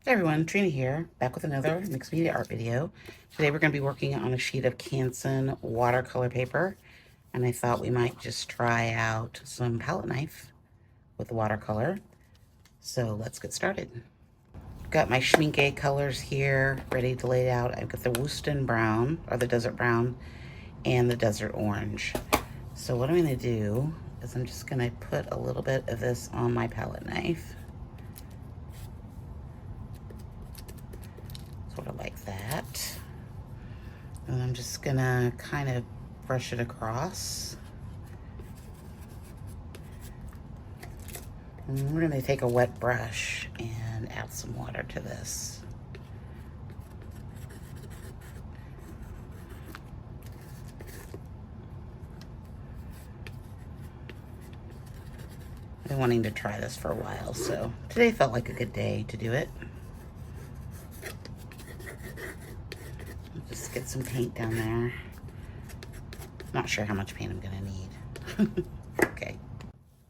Hey everyone, Trina here, back with another mixed media art video. Today we're going to be working on a sheet of Canson watercolor paper, and I thought we might just try out some palette knife with the watercolor. So let's get started. I've got my Schmincke colors here ready to lay out. I've got the Wooston brown, or the desert brown, and the desert orange. So what I'm going to do is I'm just going to put a little bit of this on my palette knife. Sort of like that. And I'm just gonna kind of brush it across. And we're gonna take a wet brush and add some water to this. I've been wanting to try this for a while, so today felt like a good day to do it. Just get some paint down there. Not sure how much paint I'm gonna need. Okay.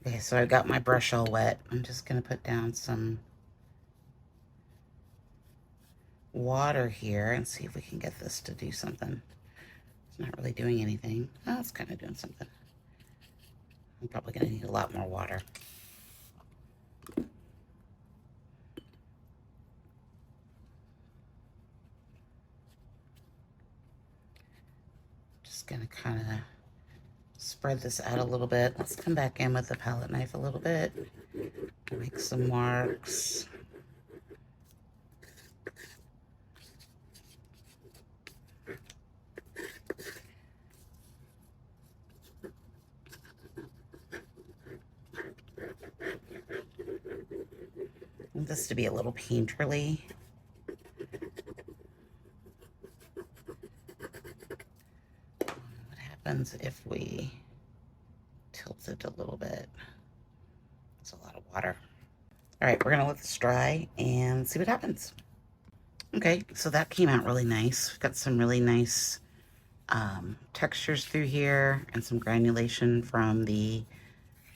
Okay, so I've got my brush all wet. I'm just gonna put down some water here and see if we can get this to do something. It's not really doing anything. Oh, it's kind of doing something. I'm probably gonna need a lot more water. Just gonna kind of spread this out a little bit. Let's come back in with the palette knife a little bit. Make some marks. I want this to be a little painterly. What happens if we tilt it a little bit? It's a lot of water. All right, we're gonna let this dry and see what happens. Okay, so that came out really nice. We've got some really nice textures through here and some granulation from the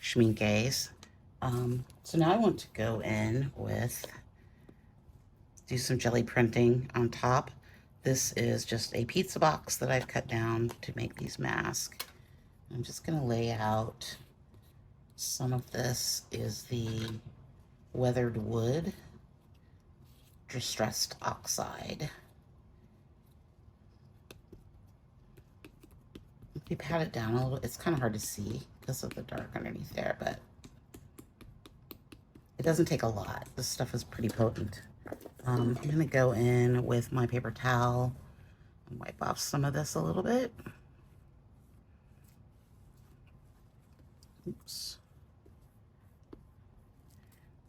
Schmincke's. So now I want to go in with, do some jelly printing on top. This is just a pizza box that I've cut down to make these masks. I'm just gonna lay out some of this is the weathered wood distressed oxide. If you pat it down a little, it's kind of hard to see because of the dark underneath there, but it doesn't take a lot. This stuff is pretty potent. I'm gonna go in with my paper towel and wipe off some of this a little bit. Oops.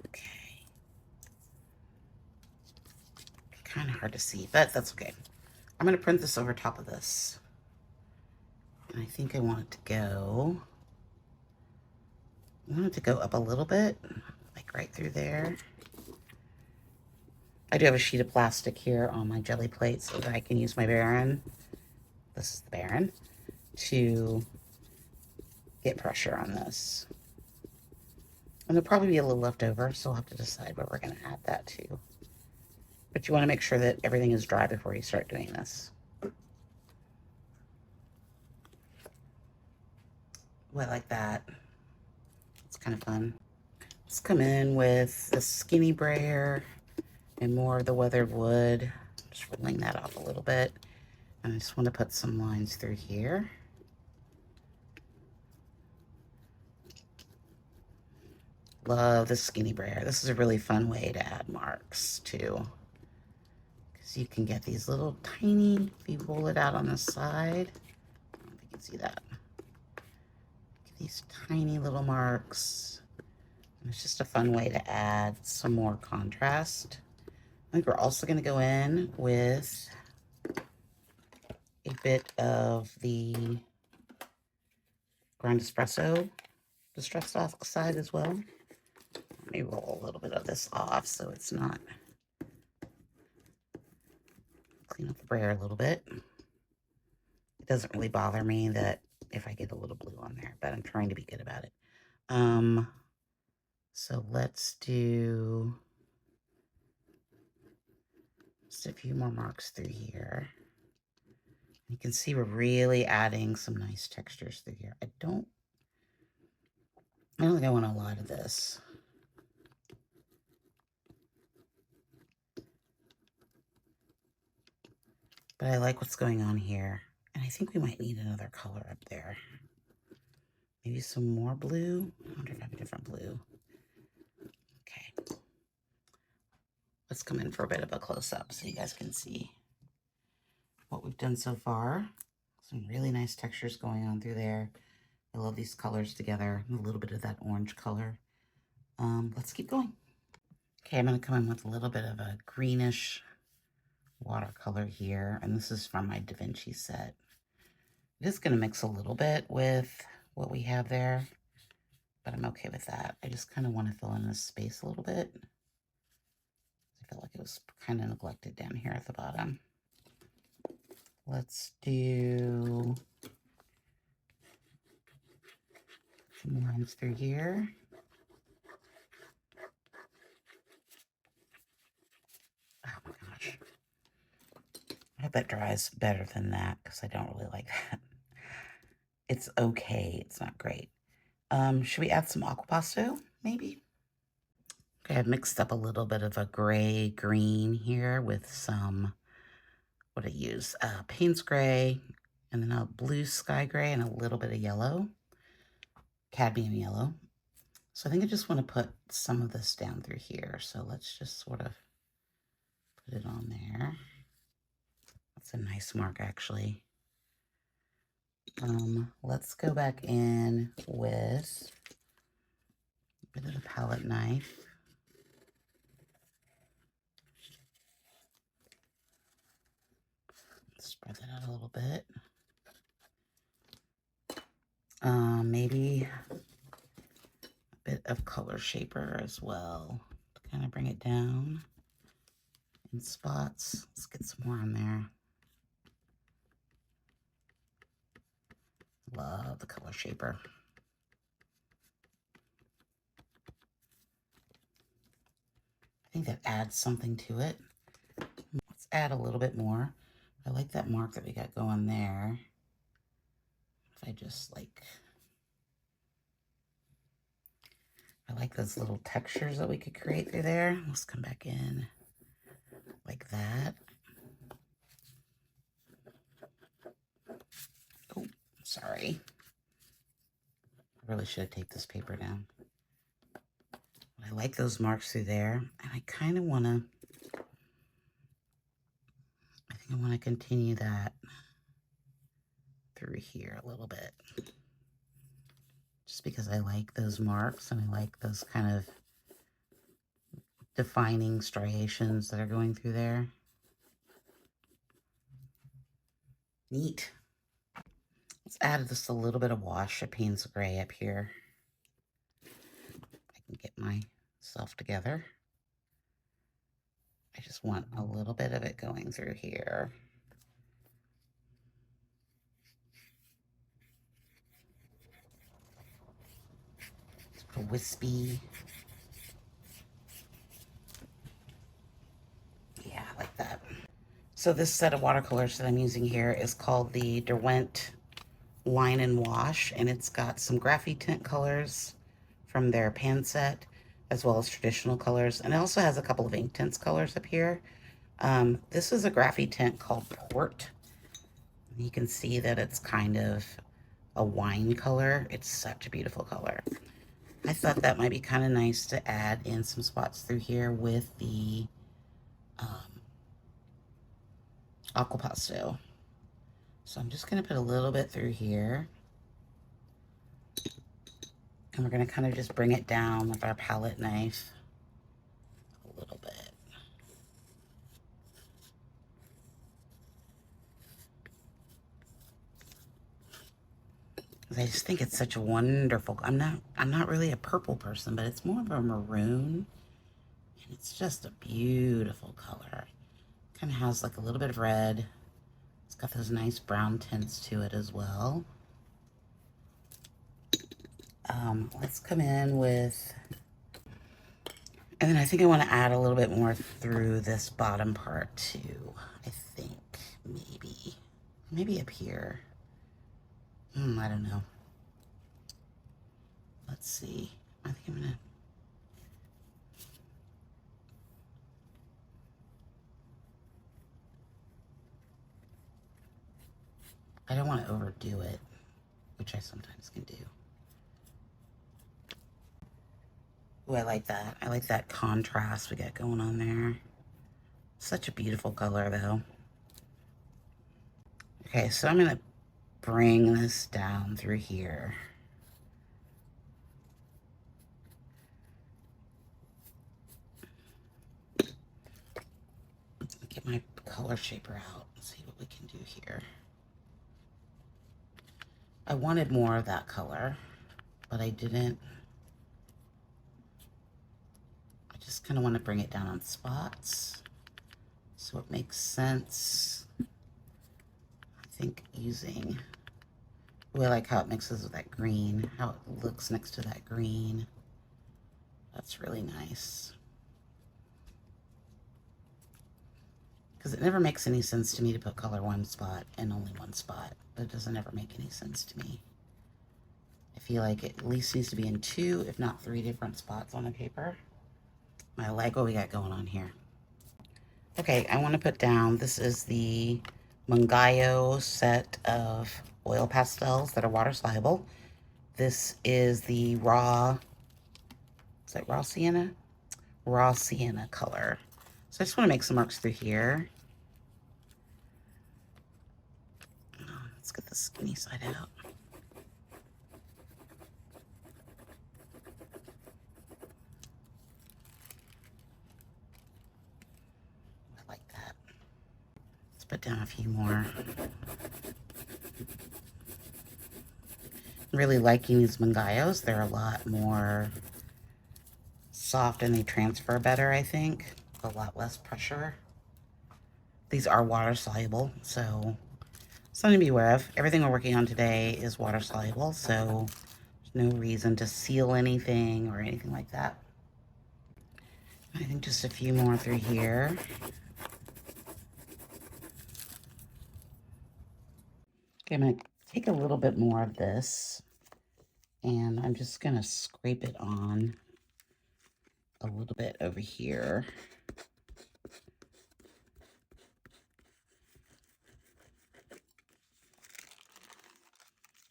Okay. Kind of hard to see, but that's okay. I'm gonna print this over top of this. And I think I want it to go up a little bit, like right through there. I do have a sheet of plastic here on my jelly plate so that I can use my Baron. This is the Baron to get pressure on this. And there'll probably be a little left over, so we'll have to decide where we're going to add that to. But you want to make sure that everything is dry before you start doing this. Oh, I like that. It's kind of fun. Let's come in with the skinny brayer and more of the weathered wood. Just rolling that off a little bit. And I just want to put some lines through here. Love the skinny brayer. This is a really fun way to add marks too. Because you can get these little tiny, if you roll it out on the side, I don't think you can see that. Get these tiny little marks. And it's just a fun way to add some more contrast. I think we're also going to go in with a bit of the ground espresso distressed oxide as well. Let me roll a little bit of this off so it's not, clean up the brayer a little bit. It doesn't really bother me that if I get a little blue on there, but I'm trying to be good about it. So let's do Just a few more marks through here. You can see we're really adding some nice textures through here. I don't think I want a lot of this. But I like what's going on here. And I think we might need another color up there. Maybe some more blue. I wonder if I have a different blue. Okay. Let's come in for a bit of a close-up so you guys can see what we've done so far. Some really nice textures going on through there. I love these colors together. A little bit of that orange color. Let's keep going. Okay, I'm going to come in with a little bit of a greenish watercolor here. And this is from my Da Vinci set. I'm just going to mix a little bit with what we have there. But I'm okay with that. I just kind of want to fill in this space a little bit. I felt like it was kind of neglected down here at the bottom. Let's do some lines through here. Oh my gosh. I hope that dries better than that because I don't really like that. It's okay. It's not great. Should we add some Aquapasto, maybe? Okay, I've mixed up a little bit of a gray green here with some, what I use, Payne's gray, and then a blue sky gray and a little bit of yellow, cadmium yellow. So I think I just want to put some of this down through here. So let's just sort of put it on there. That's a nice mark, actually. Let's go back in with a bit of a palette knife. Spread that out a little bit. Maybe a bit of color shaper as well to kind of bring it down in spots. Let's get some more on there. Love the color shaper. I think that adds something to it. Let's add a little bit more. I like that mark that we got going there. If I just I like those little textures that we could create through there. Let's come back in like that. Oh, sorry. I really should have taped this paper down. I like those marks through there. And I kind of want to, I think I want to continue that through here a little bit. Just because I like those marks and I like those kind of defining striations that are going through there. Neat. Let's add just a little bit of wash of Payne's gray up here. I can get myself together. I just want a little bit of it going through here. A wispy. Yeah, I like that. So this set of watercolors that I'm using here is called the Derwent Line and Wash, and it's got some graphite tint colors from their pan set, as well as traditional colors. And it also has a couple of ink tints colors up here. This is a graphite tint called Port. You can see that it's kind of a wine color. It's such a beautiful color. I thought that might be kind of nice to add in some spots through here with the Aquapasto. So I'm just going to put a little bit through here. And we're going to kind of just bring it down with our palette knife a little bit. I just think it's such a wonderful, I'm not really a purple person, but it's more of a maroon. And it's just a beautiful color. Kind of has like a little bit of red. It's got those nice brown tints to it as well. Let's come in with, And then I think I want to add a little bit more through this bottom part too. I think maybe up here. I don't know. Let's see. I think I'm gonna. I don't want to overdo it, which I sometimes can do. Ooh, I like that. I like that contrast we got going on there. Such a beautiful color though. Okay, so I'm gonna bring this down through here. Get my color shaper out and see what we can do here. I wanted more of that color, but I didn't. I just kind of want to bring it down on spots so it makes sense. I think using, ooh, I like how it mixes with that green, how it looks next to that green. That's really nice. Because it never makes any sense to me to put color one spot and only one spot. It doesn't ever make any sense to me. I feel like it at least needs to be in 2, if not 3 different spots on the paper. I like what we got going on here. Okay, I want to put down, this is the Mungyo set of oil pastels that are water soluble. This is the raw, is that raw sienna? Raw sienna color. So I just want to make some marks through here. Let's get the skinny side out. I like that. Let's put down a few more. I'm really liking these Mungyos. They're a lot more soft and they transfer better, I think. A lot less pressure. These are water soluble, so something to be aware of. Everything we're working on today is water soluble, so there's no reason to seal anything or anything like that. I think just a few more through here. Okay, I'm going to take a little bit more of this and I'm just going to scrape it on a little bit over here.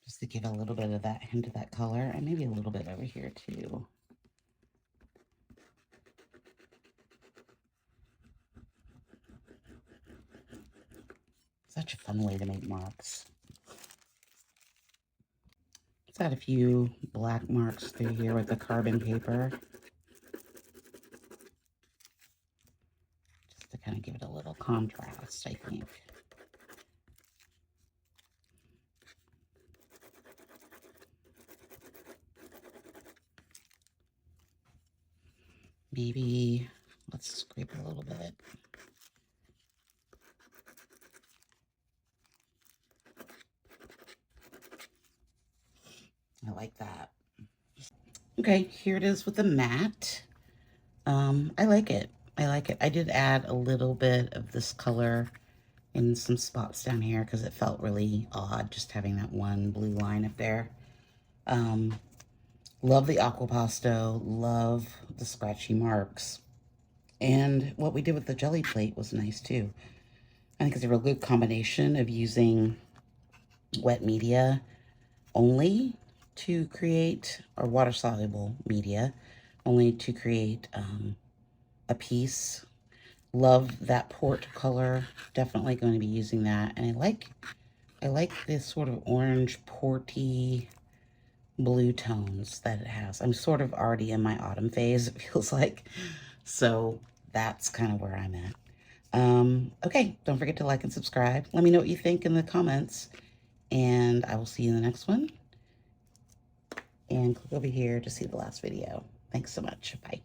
Just to give a little bit of that hint of that color, and maybe a little bit over here too. Such a fun way to make marks. Let's add a few black marks through here with the carbon paper. Just to kind of give it a little contrast, I think. Maybe let's scrape it a little bit. I like that. Okay, here it is with the matte. I like it. I like it. I did add a little bit of this color in some spots down here because it felt really odd just having that one blue line up there. Love the Aquapasto, love the scratchy marks. And what we did with the jelly plate was nice too. I think it's a real good combination of using wet media only to create, or water-soluble media only to create a piece. Love that port color. Definitely going to be using that. And I like this sort of orange porty blue tones that it has. I'm sort of already in my autumn phase, it feels like. So that's kind of where I'm at. Okay, don't forget to like and subscribe. Let me know what you think in the comments. And I will see you in the next one. And click over here to see the last video. Thanks so much. Bye.